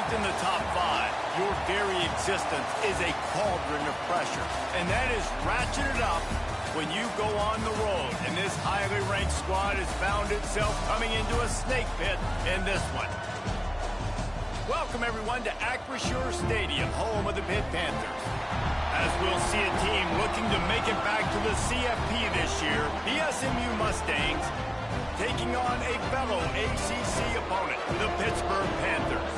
Locked in the top 5, your very existence is a cauldron of pressure. And that is ratcheted up when you go on the road. And this highly ranked squad has found itself coming into a snake pit in this one. Welcome, everyone, to Acrisure Stadium, home of the Pitt Panthers. As we'll see a team looking to make it back to the CFP this year, the SMU Mustangs taking on a fellow ACC opponent, the Pittsburgh Panthers.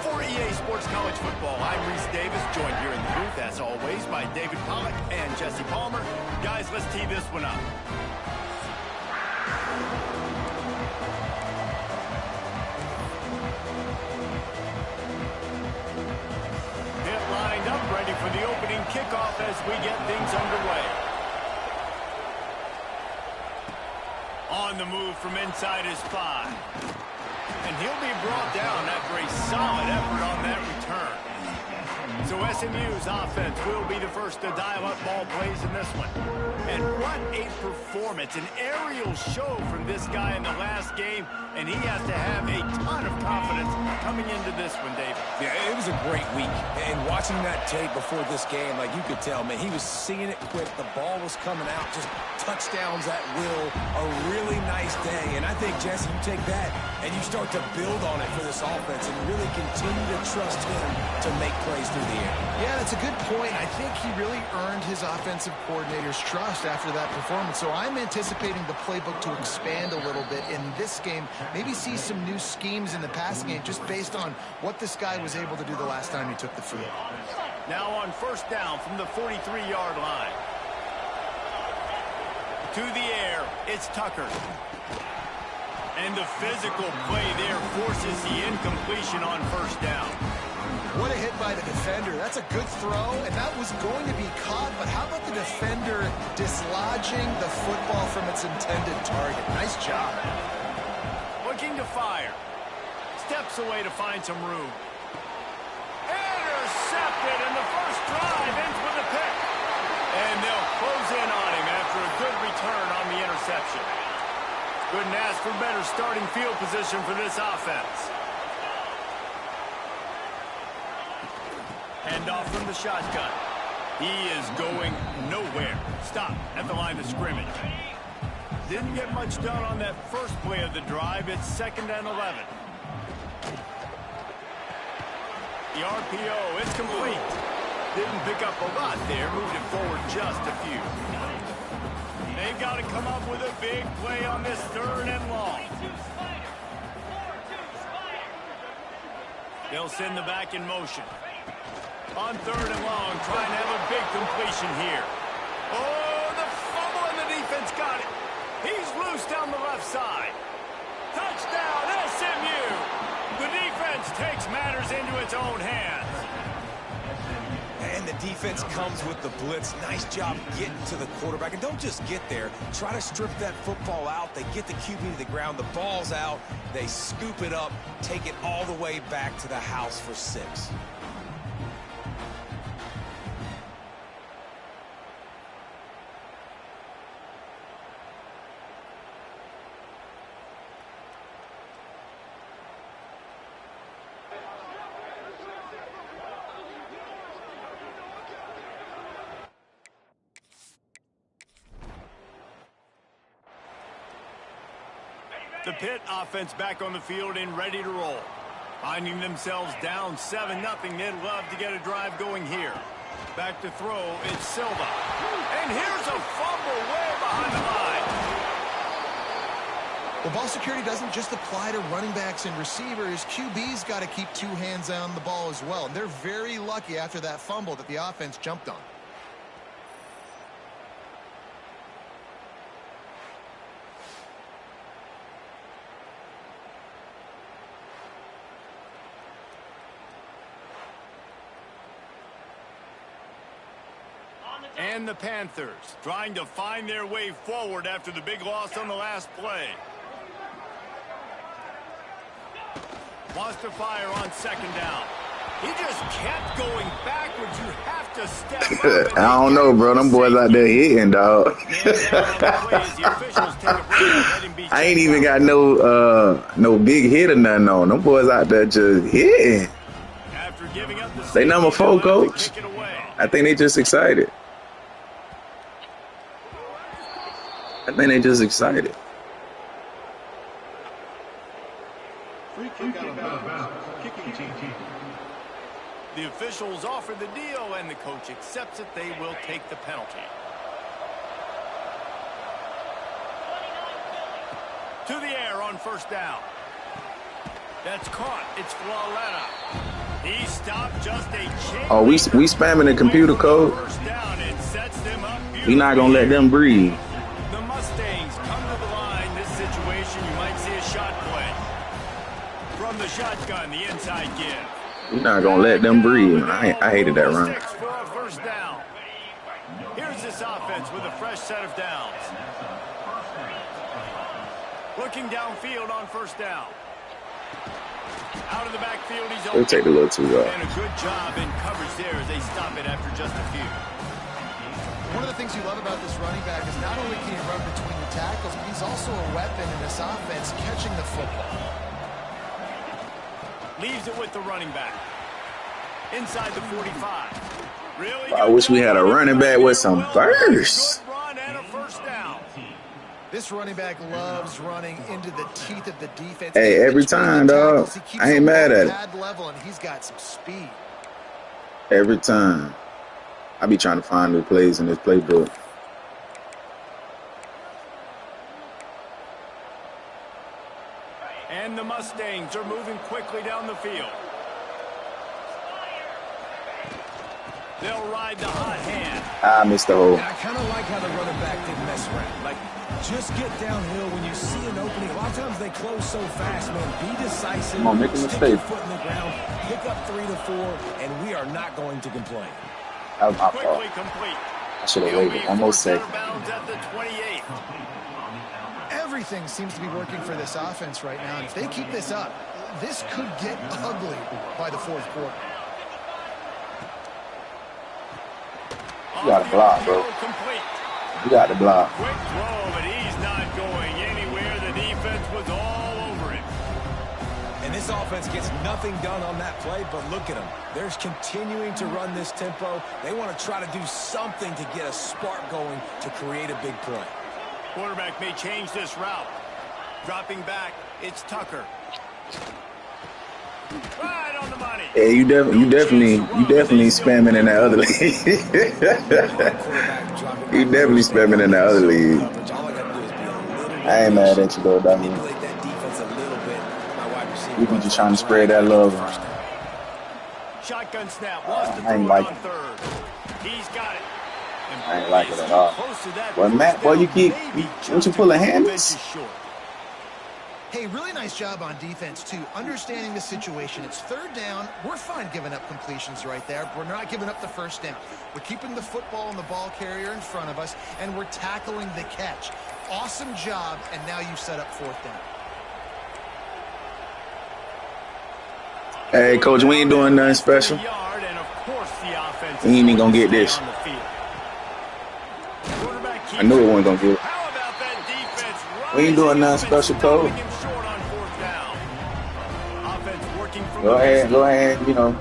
For EA Sports College Football, I'm Reese Davis, joined here in the booth, as always, by David Pollack and Jesse Palmer. Guys, let's tee this one up. Pitt lined up, ready for the opening kickoff as we get things underway. On the move from inside his 5. And he'll be brought down after a solid effort on that return. So SMU's offense will be the first to dial up ball plays in this one. And what a performance, an aerial show from this guy in the last game, and he has to have a ton of confidence coming into this one, David. Yeah, it was a great week. And watching that tape before this game, like you could tell, man, he was seeing it quick. The ball was coming out, just touchdowns at will. A really nice day. And I think, Jesse, you take that and you start to build on it for this offense and really continue to trust him to make plays through the air. Yeah, that's a good point. I think he really earned his offensive coordinator's trust after that performance. So I'm anticipating the playbook to expand a little bit in this game. Maybe see some new schemes in the passing game just based on what this guy was able to do the last time he took the field. Now on first down from the 43-yard line. To the air, it's Tucker. And the physical play there forces the incompletion on first down. What a hit by the defender. That's a good throw, and that was going to be caught, but how about the defender dislodging the football from its intended target? Nice job. Looking to fire. Steps away to find some room. Intercepted, and the first drive ends with a pick. And they'll close in on him after a good return on the interception. Couldn't ask for better starting field position for this offense. Handoff from the shotgun. He is going nowhere. Stop at the line of scrimmage. Didn't get much done on that first play of the drive. It's 2nd and 11. The RPO is complete. Didn't pick up a lot there. Moved it forward just a few. They've got to come up with a big play on this 3rd and long. They'll send the back in motion. On 3rd and long, trying to have a big completion here. Oh, the fumble, and the defense got it. He's loose down the left side. Touchdown, SMU. The defense takes matters into its own hands. And the defense comes with the blitz. Nice job getting to the quarterback. And don't just get there. Try to strip that football out. They get the QB to the ground. The ball's out. They scoop it up, take it all the way back to the house for 6. The Pitt offense back on the field and ready to roll. Finding themselves down 7-0, they'd love to get a drive going here. Back to throw, it's Silva. And here's a fumble way behind the line. Well, ball security doesn't just apply to running backs and receivers. QB's got to keep 2 hands on the ball as well. And they're very lucky after that fumble that the offense jumped on. And the Panthers trying to find their way forward after the big loss on the last play. Wants to fire on 2nd down. He just kept going backwards. You have to step up. I don't know, bro. Them boys out there hitting, dog. I ain't even got no big hit or nothing on. Them boys out there just hitting. giving up the They number 4, coach. I think they just excited. I think they just excited. The officials offer the deal, and the coach accepts it. They will take the penalty. To the air on first down. That's caught. It's Flawletta. He stopped just a chance. Oh, we spamming the computer code. First down. It sets them up. We not gonna let them breathe. The Mustangs come to the line. This situation, you might see a shot play. From the shotgun, the inside give. We're not gonna let them breathe. I hated that run. For a first down. Here's this offense with a fresh set of downs. Looking downfield on first down. Out of the backfield, he's They'll take a little too long. And a good job in coverage there as they stop it after just a few. One of the things you love about this running back is not only can he run between the tackles, but he's also a weapon in this offense catching the football. Leaves it with the running back. Inside the 45. Really I wish we had a running back with some burst. Good run and a first down. This running back loves running into the teeth of the defense. Hey, every time, dog. I ain't mad at it. Level, and he's got some speed. Every time. I be trying to find new plays in this playbook. And the Mustangs are moving quickly down the field. They'll ride the hot hand. I missed the hole. And I kind of like how the running back didn't mess around. Like, just get downhill when you see an opening. A lot of times they close so fast, man. Be decisive. Come on, make a Stick mistake. your foot in the ground. Pick up 3 to 4, and we are not going to complain. That was my fault. Quickly complete. I should have waited one more second. Bounds at the 28. Everything seems to be working for this offense right now. And if they keep this up, this could get ugly by the fourth quarter. You got to block, bro. You got to block. Quick throw, but he's not going anywhere. The defense was all over him. And this offense gets nothing done on that play, but look at them. They're continuing to run this tempo. They want to try to do something to get a spark going to create a big play. Quarterback may change this route. Dropping back, it's Tucker. Right on the money. Yeah, you definitely spamming in that other league. You definitely spamming in that other league. I ain't mad at you though, Dominic. We be just trying to spread that love. Shotgun snap. I ain't like it. He's got it. I ain't like it at all. Well, Matt, boy, don't you pull a hand? Hey, really nice job on defense, too. Understanding the situation. It's third down. We're fine giving up completions right there. We're not giving up the first down. We're keeping the football and the ball carrier in front of us, and we're tackling the catch. Awesome job, and now you set up fourth down. Hey, Coach, we ain't doing nothing special. We ain't even going to get this. I knew it wasn't going to get it. We ain't doing nothing special, Coach. Go ahead, you know,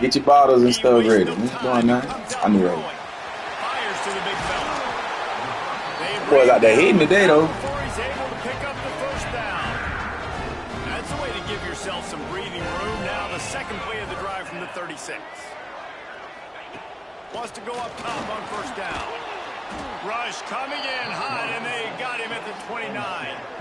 get your bottles and stuff ready. We ain't doing nothing. I knew that. Boys out there hitting today, though. That's a way to give yourself some breathing room. Now the second play of the drive from the 36. Wants to go up top on first down. Rush coming in hot, and they got him at the 29.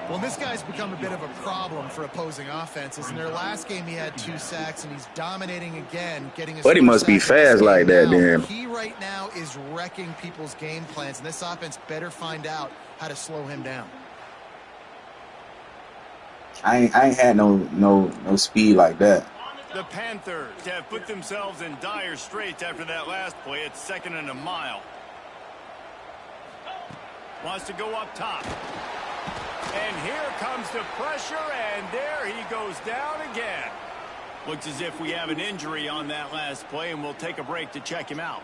Well, this guy's become a bit of a problem for opposing offenses. In their last game, he had 2 sacks, and he's dominating again, getting his. But he must be fast like that, damn. He right now is wrecking people's game plans, and this offense better find out how to slow him down. I ain't had no speed like that. The Panthers have put themselves in dire straits after that last play. It's 2nd and a mile. Wants to go up top. And here comes the pressure, and there he goes down again. Looks as if we have an injury on that last play, and we'll take a break to check him out.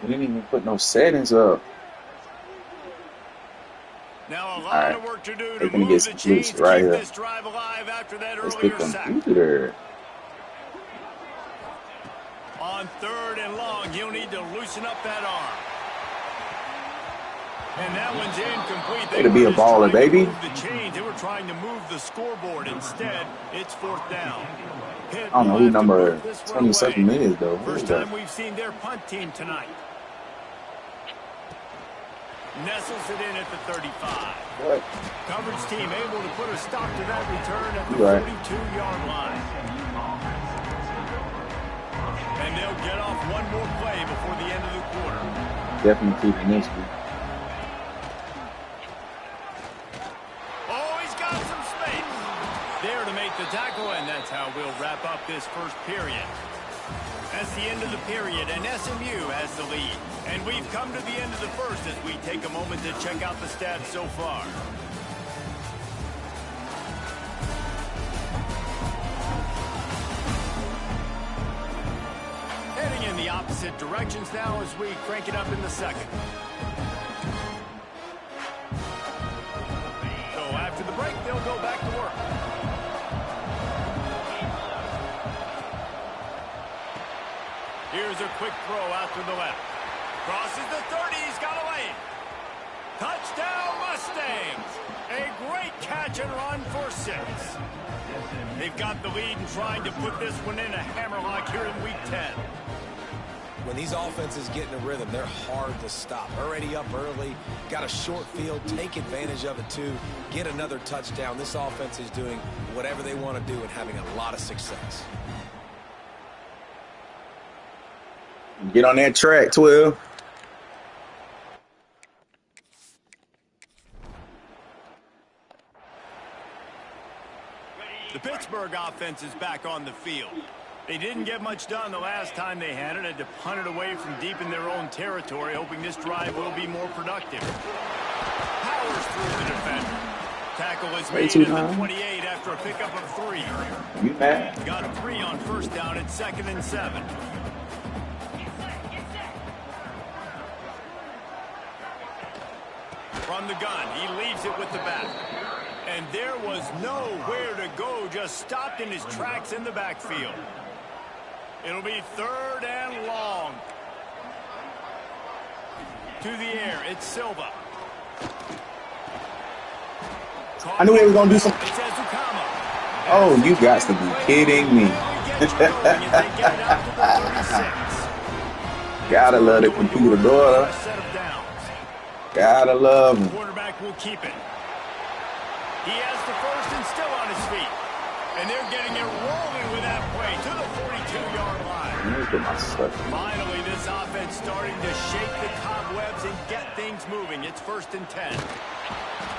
We didn't even put no settings up. Now a lot of work to do to move the some chains, right keep here. this drive alive after that Let's earlier get sack. computer. On 3rd and long, he'll need to loosen up that arm. And that one's incomplete. Way to be a baller, baby. They were trying to move the scoreboard. Instead, it's 4th down. I don't know who number 27 is, though. First time we've seen their punt team tonight. Nestles it in at the 35. What? Coverage team able to put a stop to that return at the 42-yard line. And they'll get off one more play before the end of the quarter. Definitely keeping this one. Oh, he's got some space. There to make the tackle, and that's how we'll wrap up this first period. That's the end of the period, and SMU has the lead. And we've come to the end of the first as we take a moment to check out the stats so far. Heading in the opposite directions now as we crank it up in the second. So after the break, they'll go back to work. Here's a quick throw out to the left. Crosses the 30. He's got a lane. Touchdown, Mustangs. A great catch and run for 6. They've got the lead and trying to put this one in a hammerlock here in Week 10. When these offenses get in a rhythm, they're hard to stop. Already up early, got a short field, take advantage of it too, get another touchdown. This offense is doing whatever they want to do and having a lot of success. Get on that track, 12. The Pittsburgh offense is back on the field. They didn't get much done the last time they had it to punt it away from deep in their own territory, hoping this drive will be more productive. Powers through the defender. Tackle is made at the 28 after a pickup of 3. You mad? Got 3 on first down at 2nd and 7. From the gun, he leaves it with the back. And there was nowhere to go, just stopped in his tracks in the backfield. It'll be 3rd and long. To the air, it's Silva. I knew they were going to do something. Oh, you got to be kidding me. Gotta love the computer, daughter. Gotta love him. Quarterback will keep it. He has the first and still on his feet. And they're getting it rolling with that play to the 42-yard line. Finally, this offense starting to shake the cobwebs and get things moving. It's 1st and 10.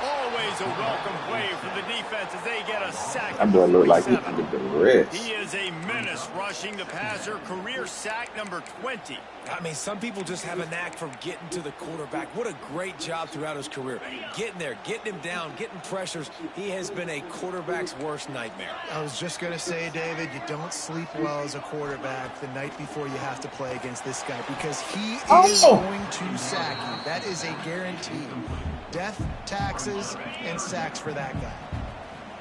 Always a welcome play for the defense as they get a sack. That boy look like he can get the rest. He is a menace rushing the passer. Career sack number 20. I mean, some people just have a knack for getting to the quarterback. What a great job throughout his career. Getting there, getting him down, getting pressures. He has been a quarterback's worst nightmare. I was just going to say, David, you don't sleep well as a quarterback the night before you have to play against this guy because he is going to sack you. That is a guarantee. Death, taxes, and sacks for that guy.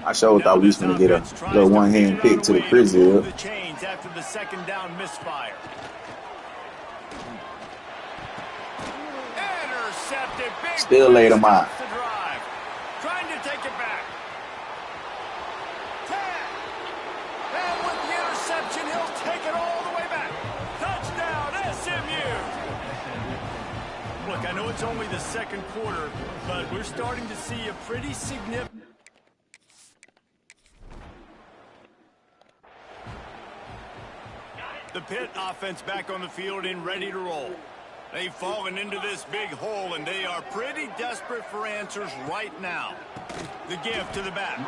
I sure thought we was going to get a little one-hand pick to the prison. The chains after the 2nd down misfire. Intercepted. Big still laid him out. Trying to take it back. 10. And with the interception, he'll take it all the way back. Touchdown, SMU. Look, I know it's only the 2nd quarter, but we're starting to see a pretty significant... The Pitt offense back on the field and ready to roll. They've fallen into this big hole, and they are pretty desperate for answers right now. The give to the back.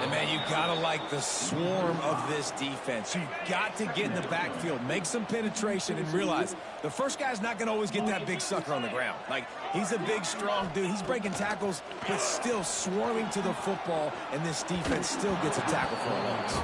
And, man, you got to like the swarm of this defense. You've got to get in the backfield, make some penetration, and realize the first guy's not going to always get that big sucker on the ground. Like, he's a big, strong dude. He's breaking tackles, but still swarming to the football, and this defense still gets a tackle for a loss.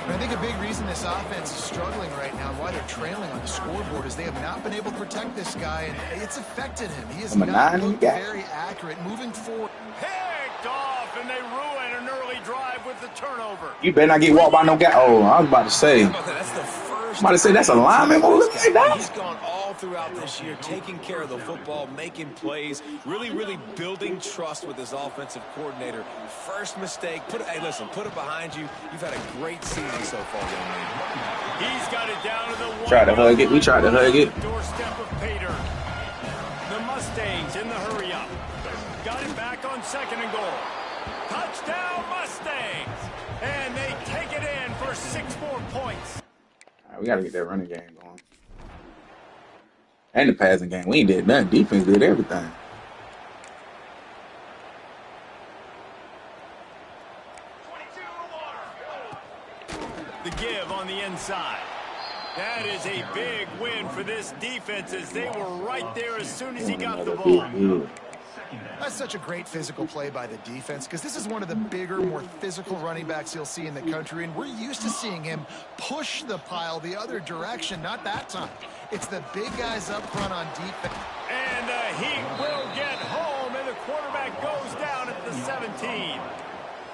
And I think a big reason this offense is struggling right now and why they're trailing on the scoreboard is they have not been able to protect this guy, and it's affected him. He has not looked very accurate moving forward. Picked off, and they ruin an early drive with the turnover. You better not get walked by no guy. Oh, I was about to say. That's the first Somebody say that's a lineman move. He's gone all throughout this year, taking care of the football, making plays, really building trust with his offensive coordinator. First mistake, hey, listen, put it behind you. You've had a great season so far, young man. He's got it down to the one. Tried to hug it. We tried to hug it. Doorstep of Pater. The Mustangs in the hurry up. Got it back on 2nd and goal. Touchdown Mustangs! And they take it in for 6 more points. All right, we got to get that running game going. And the passing game. We ain't did nothing. Defense did everything. The give on the inside. That is a big win for this defense as they were right there as soon as he got the ball. That's such a great physical play by the defense because this is one of the bigger, more physical running backs you'll see in the country, and we're used to seeing him push the pile the other direction. Not that time. It's the big guys up front on defense. And he will get home, and the quarterback goes down at the 17.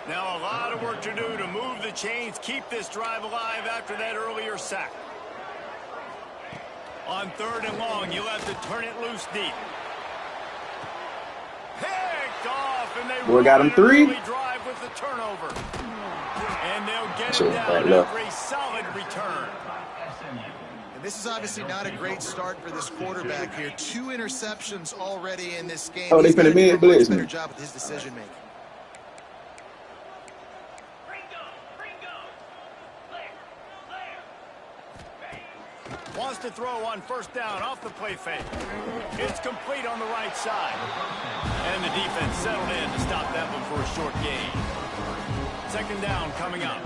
Now a lot of work to do to move the chains, keep this drive alive after that earlier sack. On 3rd and long, you'll have to turn it loose deep. Picked off, and they got him 3. Drive with the turnover. And they'll get it down after a solid return. And this is obviously not a great start for this quarterback here. 2 interceptions already in this game. Oh, they finna be in blitz. Better job with his decision making. Wants to throw on 1st down off the play fake. It's complete on the right side. And the defense settled in to stop that one for a short gain. 2nd down coming up.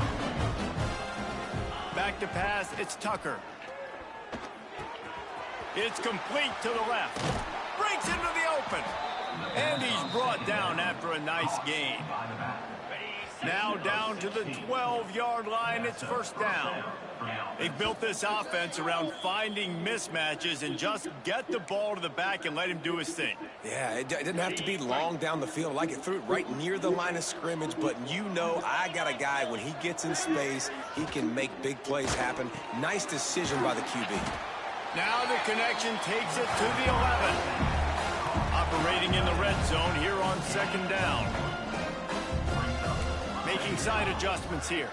Back to pass, it's Tucker. It's complete to the left. Breaks into the open. And he's brought down after a nice gain. Now down to the 12-yard line, it's 1st down. They've built this offense around finding mismatches and just get the ball to the back and let him do his thing. Yeah, it didn't have to be long down the field. Like it threw it right near the line of scrimmage, but you know I got a guy, when he gets in space, he can make big plays happen. Nice decision by the QB. Now the connection takes it to the 11. Operating in the red zone here on 2nd down. Making side adjustments here.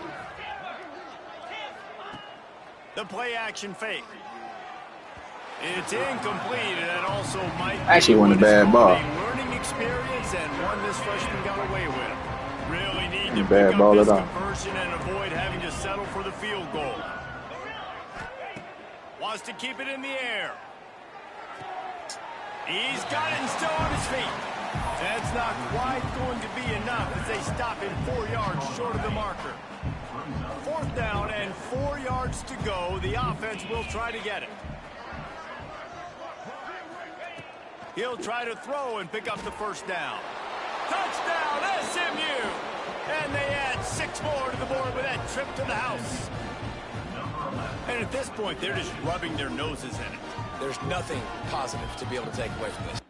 The play action fake. It's incomplete, and that also might actually won a bad ball. Learning experience and one this freshman got away with. Really need to bad pick ball up this at all. conversion and avoid having to settle for the field goal. Wants to keep it in the air. He's got it and still on his feet. That's not quite going to be enough as they stop him 4 yards short of the marker. 4th down and 4 yards to go. The offense will try to get it. He'll try to throw and pick up the 1st down. Touchdown, SMU! And they add 6 more to the board with that trip to the house. And at this point, they're just rubbing their noses in it. There's nothing positive to be able to take away from this.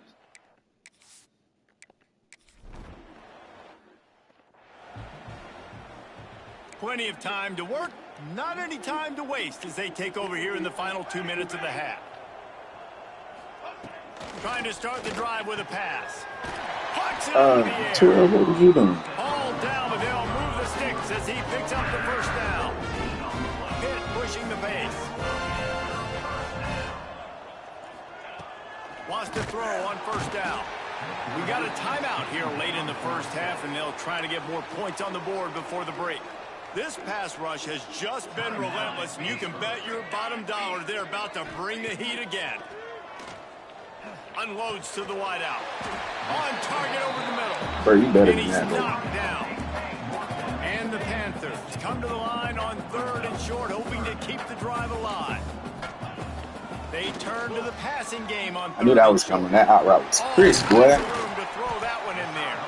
Plenty of time to work, not any time to waste as they take over here in the final 2 minutes of the half. Trying to start the drive with a pass. Pucks it into the air. Terrell, what are you doing? All down, but they'll move the sticks as he picks up the 1st down. Pitt pushing the pace. Wants to throw on 1st down. We got a timeout here late in the 1st half, and they'll try to get more points on the board before the break. This pass rush has just been relentless, and you can bet your bottom dollar they're about to bring the heat again. Unloads to the wideout. On target over the middle. Bro, you better and than he's that, knocked down. And the Panthers come to the line on 3rd and short, hoping to keep the drive alive. They turn to the passing game on 3rd. I knew that was coming. That out route was crisp, boy. Room to throw that one in there.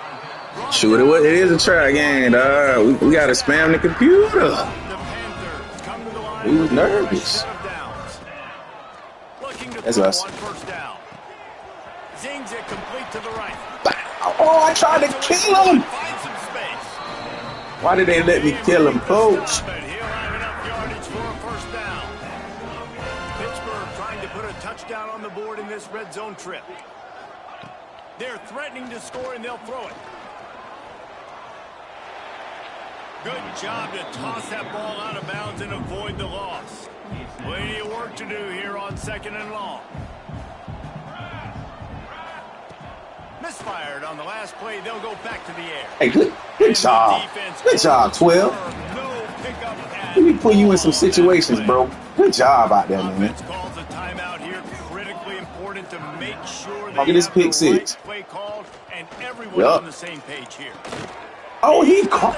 Shoot, it is a try game, dog. We got to spam the computer. The Panthers come to the line. We was nervous. Looking to That's throw us. on 1st down. Zings it complete to the right. Oh, I tried to kill him. Find some space. Why did they let me kill him, coach? But he'll have enough yardage for a 1st down. put a touchdown on the board in this red zone trip. They're threatening to score, and they'll throw it. Good job to toss that ball out of bounds and avoid the loss. Plenty of work to do here on 2nd and long. Misfired on the last play. They'll go back to the air. Hey, good job. Good job, 12. No pickup. Let me put you in some situations, bro. Good job out there, man. Calls a timeout here. Critically important to make sure I'll get his pick six. Play called and everyone on the same page here. Oh, he caught.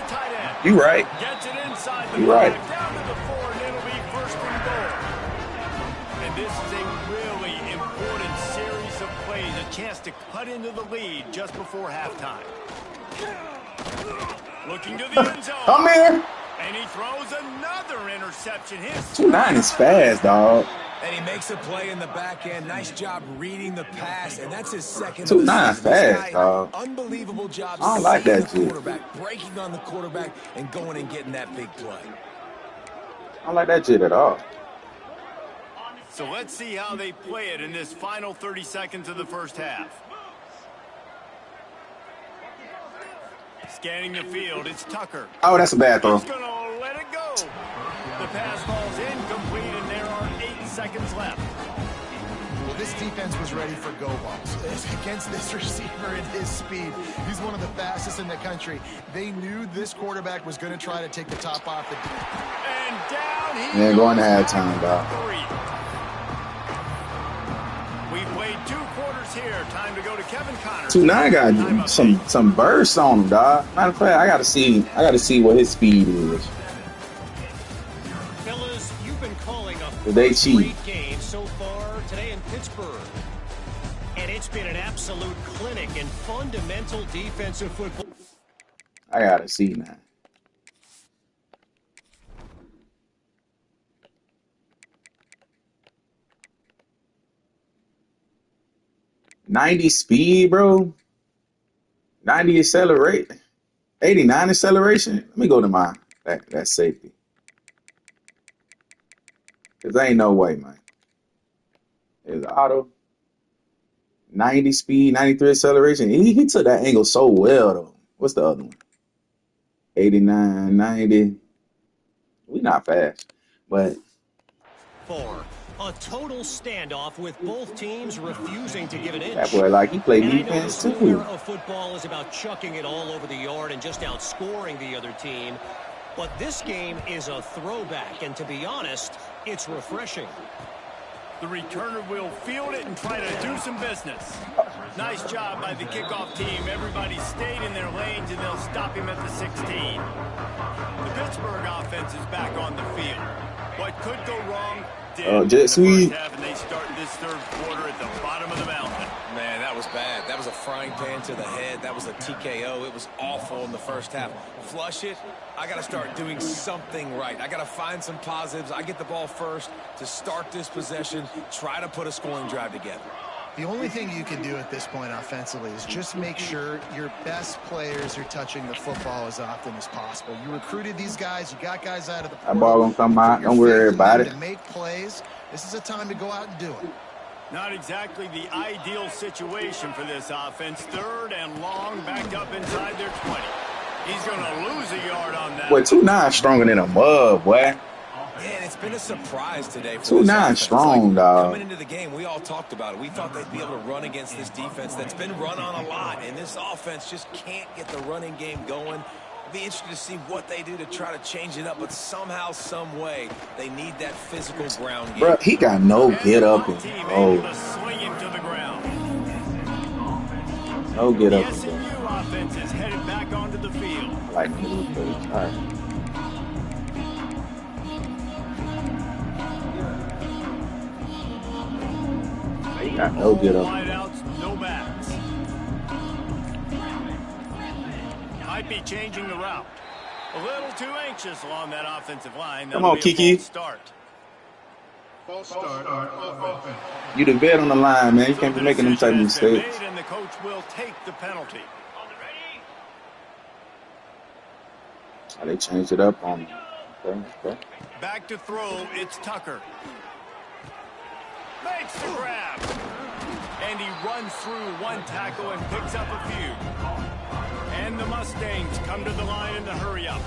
You right. Gets it inside the you right. Down to the 4, and it'll be 1st and goal. And this is a really important series of plays, a chance to cut into the lead just before halftime. Looking to the end zone. Come here. And he throws another interception. 2-9 is fast, dog. And he makes a play in the back end. Nice job reading the pass, and that's his 2nd. 2-9 fast, dog. Unbelievable job. I don't like that shit. Breaking on the quarterback and going and getting that big play. I don't like that shit at all. So let's see how they play it in this final 30 seconds of the first half. Scanning the field, it's Tucker. Oh, that's a bad throw. He's gonna let it go. The pass falls incomplete, and there are 8 seconds left. Well, this defense was ready for go balls against this receiver at his speed. He's one of the fastest in the country. They knew this quarterback was going to try to take the top off the and down he goes. Going to halftime, dog. We played 2 quarters here. Time to go to Kevin Connors. 2-9 got some bursts on him, dog. Matter of fact, I gotta see what his speed is. Fellas, you've been calling a great game so far today in Pittsburgh. And it's been an absolute clinic in fundamental defensive football. I gotta see now. '90 speed, bro. 90 accelerate. 89 acceleration. Let me go to my that safety. Cause ain't no way, man. It's auto. 90 speed, 93 acceleration. He took that angle so well though. What's the other one? 89, 90. We not fast, but. 4. A total standoff with both teams refusing to give an inch. That boy, like, he played defense too. Of football is about chucking it all over the yard and just outscoring the other team. But this game is a throwback, and to be honest, it's refreshing. The returner will field it and try to do some business. Nice job by the kickoff team. Everybody stayed in their lanes, and they'll stop him at the 16. The Pittsburgh offense is back on the field. What could go wrong? Jet Sweet. And they start this 3rd quarter at the bottom of the mountain. Man, that was bad. That was a frying pan to the head. That was a TKO. It was awful in the first half. Flush it. I got to start doing something right. I got to find some positives. I get the ball first to start this possession, try to put a scoring drive together. The only thing you can do at this point offensively is just make sure your best players are touching the football as often as possible. You recruited these guys. You got guys out of the that ball gonna come out. Don't worry about it. To make plays, this is a time to go out and do it. Not exactly the ideal situation for this offense. 3rd and long, backed up inside their 20. He's going to lose a yard on that. Boy, 2-9 stronger than a mud, boy. Yeah, it's been a surprise today. 2-9 strong, dog. Coming into the game, we all talked about it. We thought they'd be able to run against this defense that's been run on a lot, and this offense just can't get the running game going. It'll be interesting to see what they do to try to change it up, but somehow, some way, they need that physical ground game. Bro, he got no get up and swing him to the ground. No get up. The SMU offense is headed back onto the field. I like the move, all right. He got no get up. Wideouts, no backs. Might be changing the route. A little too anxious along that offensive line. Come on, Kiki. Start. You the vet on the line, man. You can't be making them type of mistakes. And the coach will take the penalty. Oh, they changed it up on him. Okay. Back to throw. It's Tucker. Makes makes the grab. And he runs through one tackle and picks up a few. And the Mustangs come to the line in the hurry-up.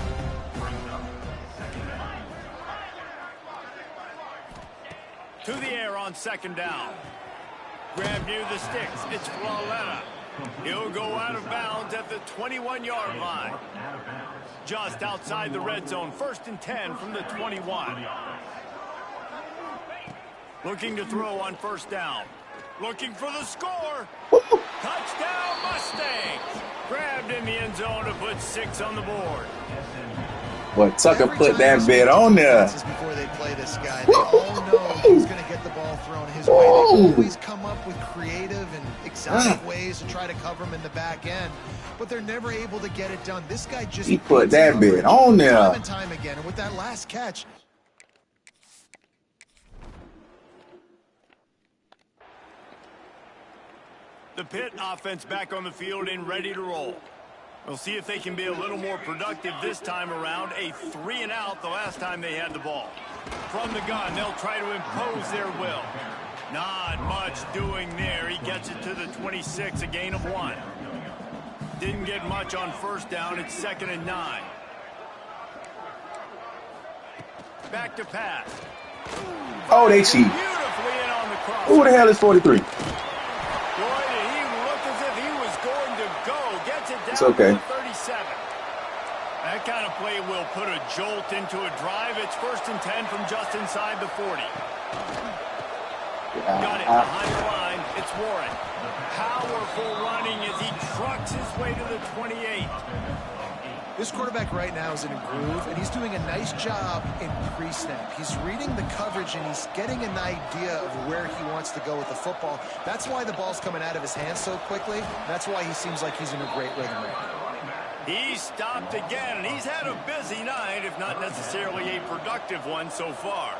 To the air on second down. Grab near the sticks. It's Flawletta. He'll go out of bounds at the 21-yard line. Just outside the red zone. 1st and 10 from the 21. Looking to throw on 1st down. Looking for the score. Touchdown Mustangs. Grabbed in the end zone to put 6 on the board. But Tucker put that bit on there. Before they play this guy, they all know he's going to get the ball thrown his way. They always come up with creative and exotic ways to try to cover him in the back end, but they're never able to get it done. This guy just He put that bit on there. Time and time again, and with that last catch. The Pitt offense back on the field and ready to roll. We'll see if they can be a little more productive this time around. A 3-and-out the last time they had the ball. From the gun, they'll try to impose their will. Not much doing there. He gets it to the 26, a gain of 1. Didn't get much on 1st down. It's 2nd and 9. Back to pass. Oh, they cheat. Beautifully in on the cross. Who the hell is 43? It's okay. 37. That kind of play will put a jolt into a drive. It's 1st and 10 from just inside the 40. Got it behind the line. It's Warren. Powerful running as he trucks his way to the 28. This quarterback right now is in a groove, and he's doing a nice job in pre-snap. He's reading the coverage, and he's getting an idea of where he wants to go with the football. That's why the ball's coming out of his hands so quickly. That's why he seems like he's in a great rhythm right now. He stopped again, and he's had a busy night, if not necessarily a productive one so far.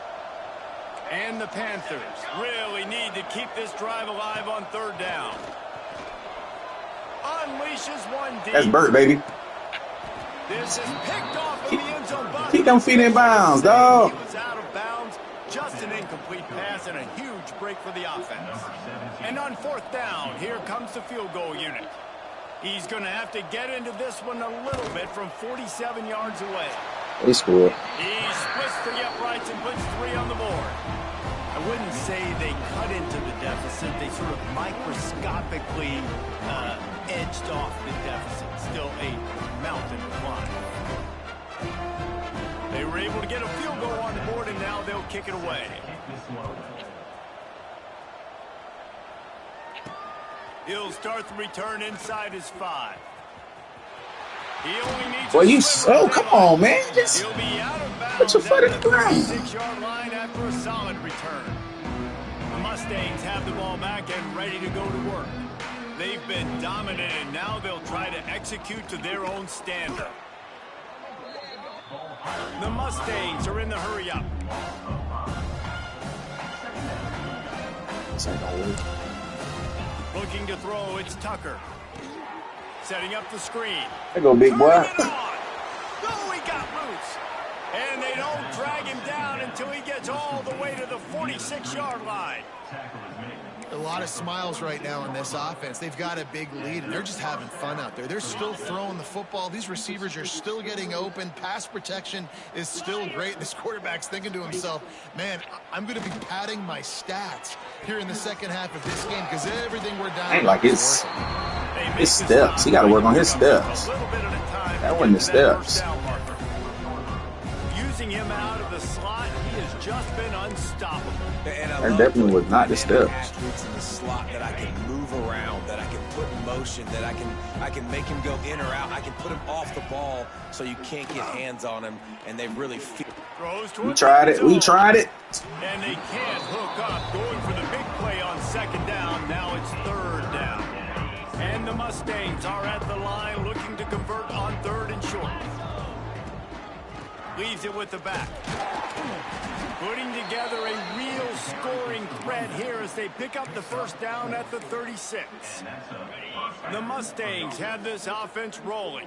And the Panthers really need to keep this drive alive on 3rd down. Unleashes one deep. That's Burt, baby. This is picked off of the end zone. Keep them feet in bounds, dog. He was out of bounds. Just an incomplete pass and a huge break for the offense. And on 4th down, here comes the field goal unit. He's going to have to get into this one a little bit from 47 yards away. They scored. He splits the uprights and puts 3 on the board. I wouldn't say they cut into the deficit. They sort of microscopically edged off the deficit. Still a mountain to climb. They were able to get a field goal on the board, and now they'll kick it away. He'll start the return inside his 5. He only needs come on, man. Just he'll be out of bounds put your foot in the ground. 6-yard line after a solid return. The Mustangs have the ball back and ready to go to work. They've been dominant, and now they'll try to execute to their own standard. The Mustangs are in the hurry-up. Looking to throw, it's Tucker. Setting up the screen. There go, big boy. Oh, he got loose. And they don't drag him down until he gets all the way to the 46-yard line. A lot of smiles right now in this offense. They've got a big lead, and they're just having fun out there. They're still throwing the football. These receivers are still getting open. Pass protection is still great. This quarterback's thinking to himself, man, I'm going to be padding my stats here in the second half of this game because everything we're down. Ain't like his steps. He got to work on his steps. That wasn't the steps. Using him out of the slot, he has just been unstoppable. That definitely was not the steps. Athletes in the slot that I can move around, that I can put in motion, that I can make him go in or out. I can put him off the ball so you can't get hands on him, and they really feel. We tried it. We tried it. And they can't hook up. Going for the big play on 2nd down. Now it's 3rd down. And the Mustangs are at the line looking to convert on 3rd and short. Leaves it with the back. Putting together a real scoring threat here as they pick up the 1st down at the 36. The Mustangs have this offense rolling.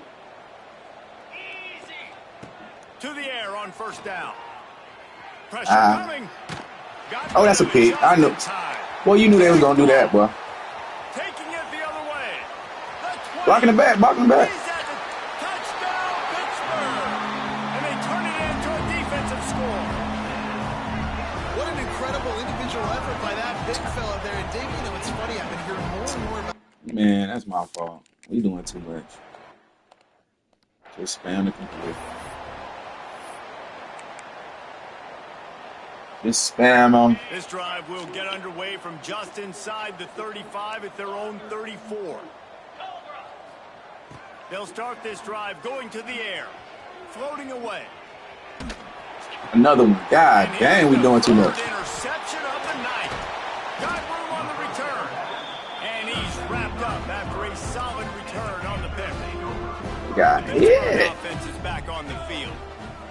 To the air on 1st down. Pressure coming. Oh, that's a pick. I know. Boy, you knew they was gonna do that, boy. Taking it the other way. The 20. Blocking the back, blocking the back. He's at the touchdown, Pittsburgh. And they turn it into a defensive score. What an incredible individual effort by that big fella there. And Dave, you know, it's funny, I've been hearing more and more about... Man, that's my fault. We doing too much. Just spam the computer. Just spam them. This drive will get underway from just inside the 35 at their own 34. They'll start this drive going to the air, floating away. Another one. God dang, we doing too much. Interception of the night. Got room on the return. And he's wrapped up after a solid return on the pick. Got hit. Offense is back on the field.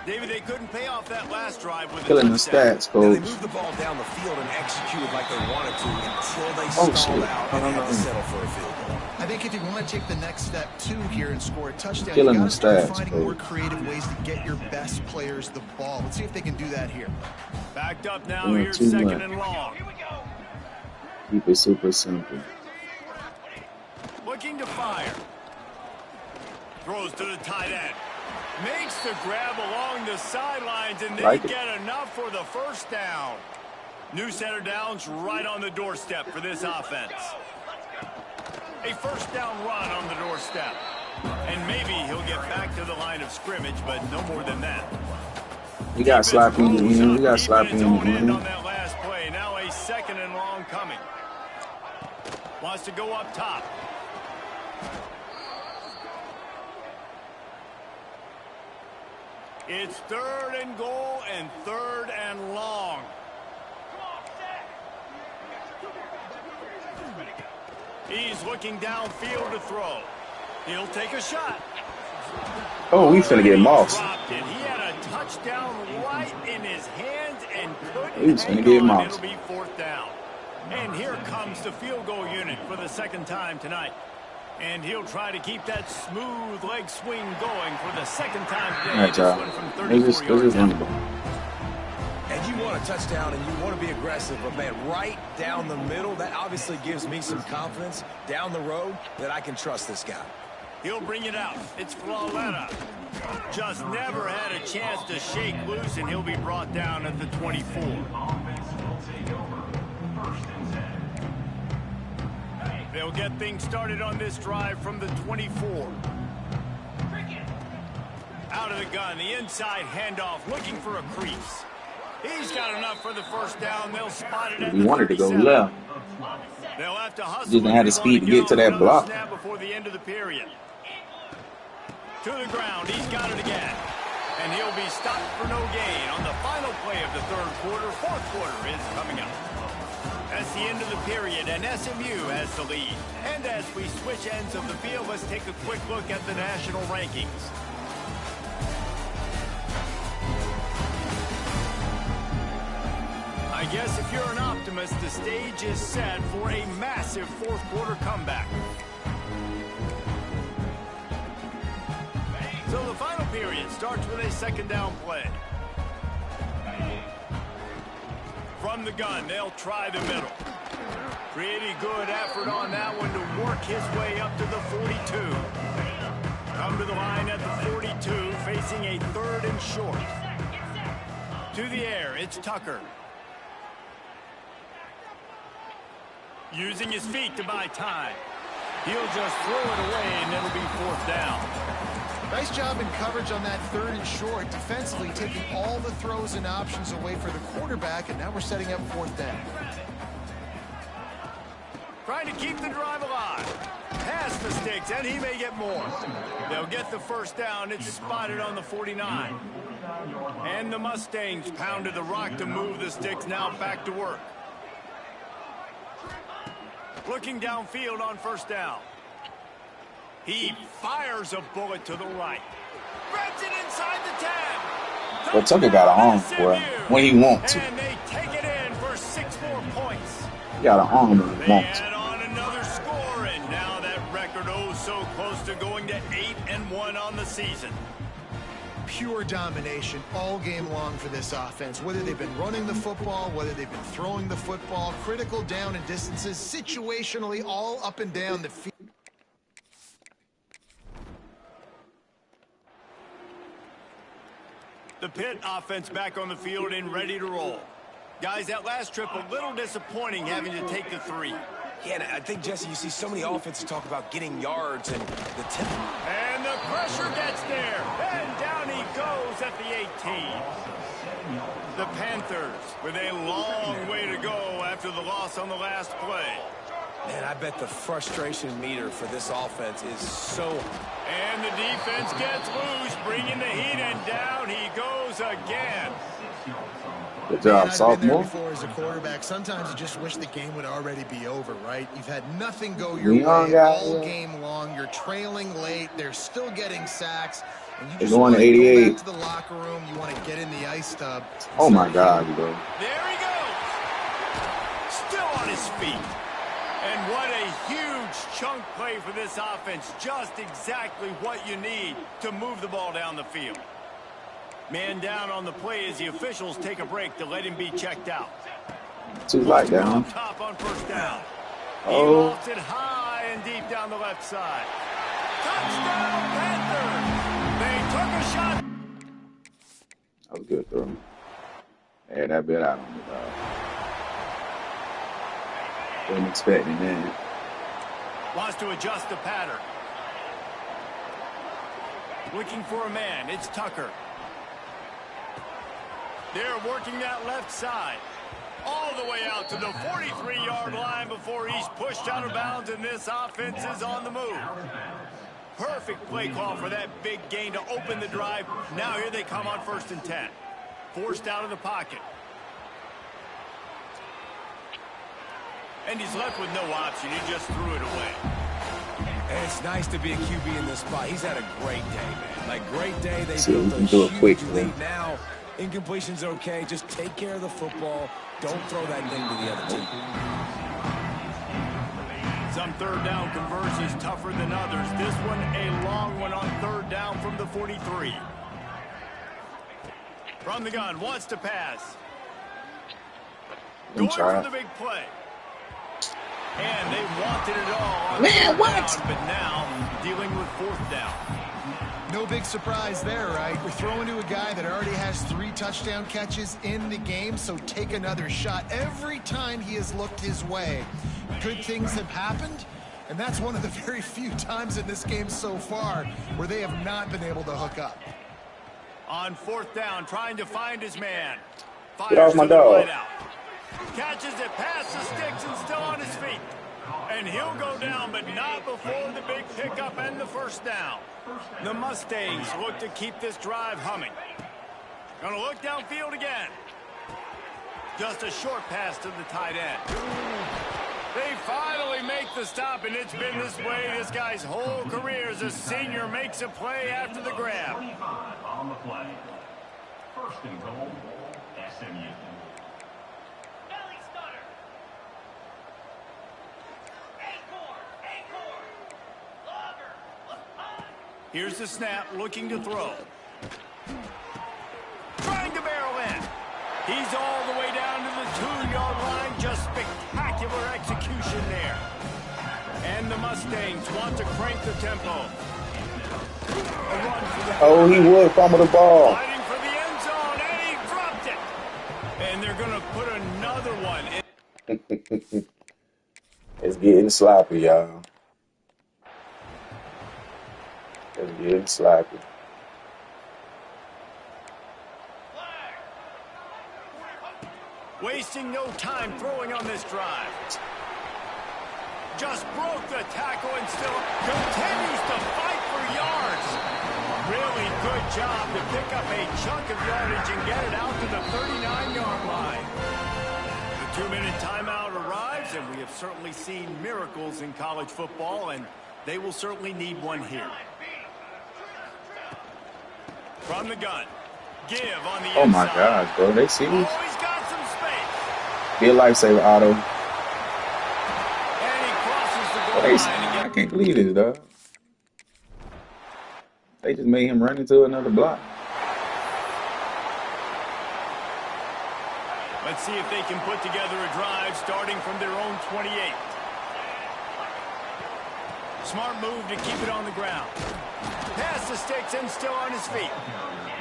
David, they couldn't pay off that last drive with Killing a the touchdown. stats, Now, they coach. moved the ball down the field and executed like they wanted to until they Oh, stalled shit. out and had to settle for a field goal. I think if you want to take the next step, too, here and score a touchdown, Killing you got to start the stats, finding more coach. creative ways to get your best players the ball. Let's see if they can do that here. Backed up now, Doing here's too second much. and long. Keep it super simple. Looking to fire. Throws to the tight end. Makes the grab along the sidelines, and they Like it. get enough for the first down. New center downs right on the doorstep for this offense. A first down run on the doorstep. And maybe he'll get back to the line of scrimmage, but no more than that. We got sloppy in the end. We got Keeping sloppy its in the own end on end. that last play. Now a second and long coming. Wants to go up top. It's third and goal and third and long. He's looking downfield to throw. He'll take a shot. Oh, we finna get He mossed. dropped it. He had a touchdown right in his hands and couldn't He was hang finna get on. mossed. It'll be fourth down. And here comes the field goal unit for the second time tonight. And he'll try to keep that smooth leg swing going for the second time today. All right, This y'all. one from Let's 34 just yards run out. the ball. And you want a touchdown and you want to be aggressive, but man, right down the middle, that obviously gives me some confidence down the road that I can trust this guy. He'll bring it out. It's Flaletta. Just never had a chance to shake loose, and he'll be brought down at the 24. They'll get things started on this drive from the 24. Out of the gun, the inside handoff, looking for a crease. He's got enough for the first down. They'll spot it at We the wanted to go 37. left. They'll have to hustle. Just didn't have the and speed to move on get to that another block. snap before the end of the period. To the ground, he's got it again. And he'll be stopped for no gain on the final play of the third quarter. Fourth quarter is coming up. That's the end of the period, and SMU has the lead. And as we switch ends of the field, let's take a quick look at the national rankings. I guess if you're an optimist, the stage is set for a massive fourth quarter comeback. So the final period starts with a second down play. From the gun, they'll try the middle. Pretty good effort on that one to work his way up to the 42. Come to the line at the 42, facing a third and short. To the air, it's Tucker. Using his feet to buy time. He'll just throw it away, and it'll be fourth down. Nice job in coverage on that third and short, defensively taking all the throws and options away for the quarterback, and now we're setting up fourth down. Trying to keep the drive alive. Pass the sticks, and he may get more. They'll get the first down. It's spotted on the 49. And the Mustangs pounded the rock to move the sticks, now back to work. Looking downfield on first down. He fires a bullet to the right. Grabs it inside the 10. But Tucker got an arm, boy, when he wants to. And they take it in for 6 more points. He got an arm when he They wants to. add on another score, and now that record so close to going to 8-1 on the season. pure domination all game long for this offense. Whether they've been running the football, whether they've been throwing the football, critical down and distances, situationally all up and down the field. The Pitt offense back on the field and ready to roll. Guys, that last trip a little disappointing having to take the 3. Yeah, and I think, Jesse, you see so many offenses talk about getting yards and the tempo. And the pressure gets there. And down he goes at the 18. The Panthers with a long way to go after the loss on the last play. Man, I bet the frustration meter for this offense is so high. And the defense gets loose, bringing the heat, and down he goes again. Good job, I've sophomore. been there before as a quarterback. Sometimes you just wish the game would already be over, right? You've had nothing go your way all game long. You're trailing late. They're still getting sacks. And you just going want to to go 88. back to the locker room. You want to get in the ice tub. Oh my God, bro. There he goes. Still on his feet. And what a huge chunk play for this offense. Just exactly what you need to move the ball down the field. Man down on the play as the officials take a break to let him be checked out. 2 light down. Top on first down. He Oh. lofts it high and deep down the left side. Touchdown Panthers! They took a shot. That was good throw. Yeah, that bit out on me, dog. Wasn't expecting that. Wants to adjust the pattern. Looking for a man. It's Tucker. They're working that left side. All the way out to the 43-yard line before he's pushed out of bounds, and this offense is on the move. Perfect play call for that big gain to open the drive. Now here they come on 1st and 10. Forced out of the pocket. And he's left with no option. He just threw it away. And it's nice to be a QB in this spot. He's had a great day, man. Like, great day. They See, built we a can do it huge quickly. lead. Now, incompletion's okay. Just take care of the football. Don't throw that thing to the other team. Some third down conversions tougher than others. This one a long one on 3rd down from the 43. From the gun, wants to pass. Going for the big play. And they wanted it all on Man, what? down, but now dealing with 4th down. No big surprise there, right? You're throwing to a guy that already has 3 touchdown catches in the game, so take another shot every time he has looked his way. Good things have happened, and that's one of the very few times in this game so far where they have not been able to hook up. On 4th down, trying to find his man. Get off my dog. Catches it past the sticks and still on his feet. And he'll go down, but not before the big pickup and the 1st down. The Mustangs look to keep this drive humming. Gonna look downfield again. Just a short pass to the tight end. They finally make the stop, and it's been this way this guy's whole career as a senior makes a play after the grab. On the play. 1st and goal, SMU. Here's the snap, looking to throw. Trying to barrel in. He's all the way down to the 2-yard line. Just spectacular execution there. And the Mustangs want to crank the tempo. A run for the Oh, he would fumble the ball. fighting for the end zone, and he dropped it. And they're going to put another one in. It's getting sloppy, y'all. It's getting sloppy. Wasting no time throwing on this drive. Just broke the tackle and still continues to fight for yards. Really good job to pick up a chunk of yardage and get it out to the 39-yard line. The 2-minute timeout arrives, and we have certainly seen miracles in college football, and they will certainly need one here. From the gun. Give on the Oh my inside. gosh, bro. They serious? Oh, he's got some space. Be a lifesaver, Otto. And he crosses the goal They, line I again. can't believe this, dog. They just made him run into another block. Let's see if they can put together a drive starting from their own 28. Smart move to keep it on the ground. Pass the sticks and still on his feet.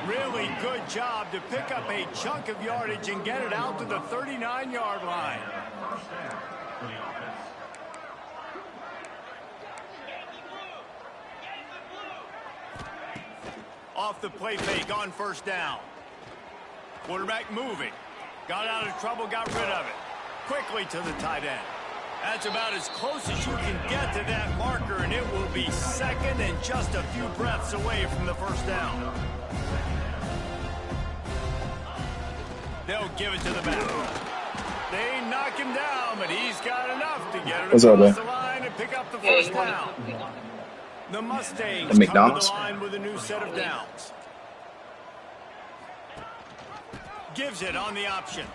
Really good job to pick up a chunk of yardage and get it out to the 39-yard line. Off the play fake on first down. Quarterback moving. Got out of trouble, got rid of it. Quickly to the tight end. That's about as close as you can get to that marker, and it will be second and just a few breaths away from the first down. They'll give it to the back. They knock him down, but he's got enough to get it across the line and pick up the first down. The Mustangs come to the line with a new set of downs. Gives it on the option.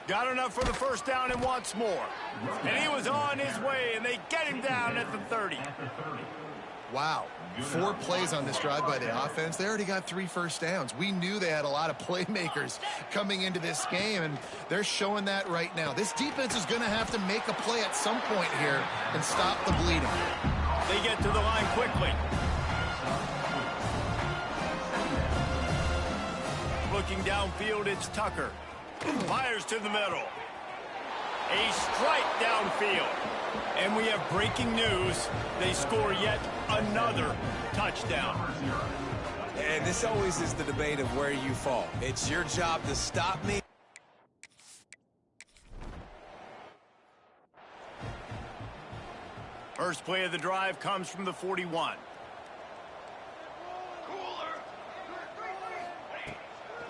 Got enough for the first down and wants more. And he was on his way, and they get him down at the 30. Wow. 4 plays on this drive by the offense. They already got 3 first downs. We knew they had a lot of playmakers coming into this game, and they're showing that right now. This defense is going to have to make a play at some point here and stop the bleeding. They get to the line quickly. Looking downfield, it's Tucker. Fires to the middle. A strike downfield. And we have breaking news. They score yet another touchdown. And this always is the debate of where you fall. It's your job to stop me. First play of the drive comes from the 41.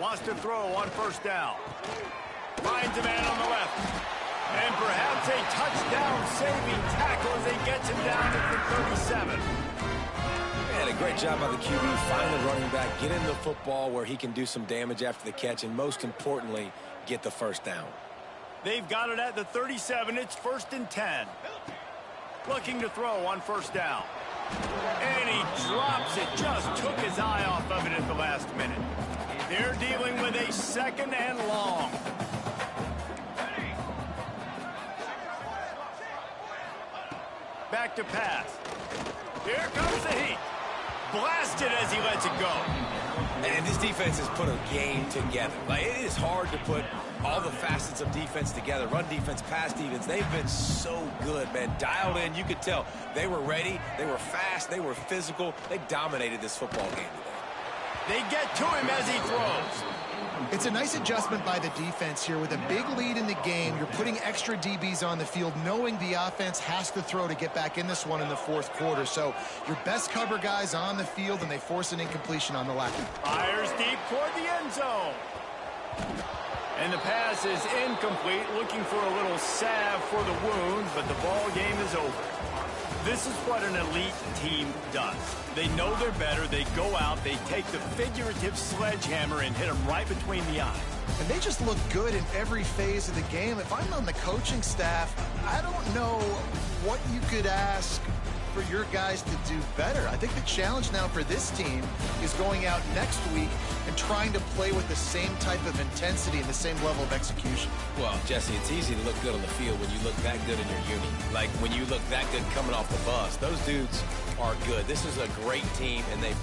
Wants to throw on first down. Finds a man on the left. And perhaps a touchdown-saving tackle as he gets him down at the 37. And a great job by the QB, finally running back, get in the football where he can do some damage after the catch, and most importantly, get the first down. They've got it at the 37. It's 1st and 10. Looking to throw on first down. And he drops it. Just took his eye off of it at the last minute. They're dealing with a 2nd and long. Back to pass. Here comes the heat. Blasted as he lets it go. And this defense has put a game together. Like, it is hard to put all the facets of defense together. Run defense, pass defense. They've been so good, man. Dialed in. You could tell they were ready. They were fast. They were physical. They dominated this football game today. They get to him as he throws. It's a nice adjustment by the defense here. With a big lead in the game, you're putting extra DBs on the field, knowing the offense has to throw to get back in this one in the 4th quarter. So your best cover guys on the field, and they force an incompletion on the left. Fires deep toward the end zone. And the pass is incomplete, looking for a little salve for the wound, but the ball game is over. This is what an elite team does. They know they're better. They go out. They take the figurative sledgehammer and hit them right between the eyes. And they just look good in every phase of the game. If I'm on the coaching staff, I don't know what you could ask for your guys to do better. I think the challenge now for this team is going out next week and trying to play with the same type of intensity and the same level of execution. Well, Jesse, it's easy to look good on the field when you look that good in your uni. Like when you look that good coming off the bus. Those dudes are good. This is a great team, and they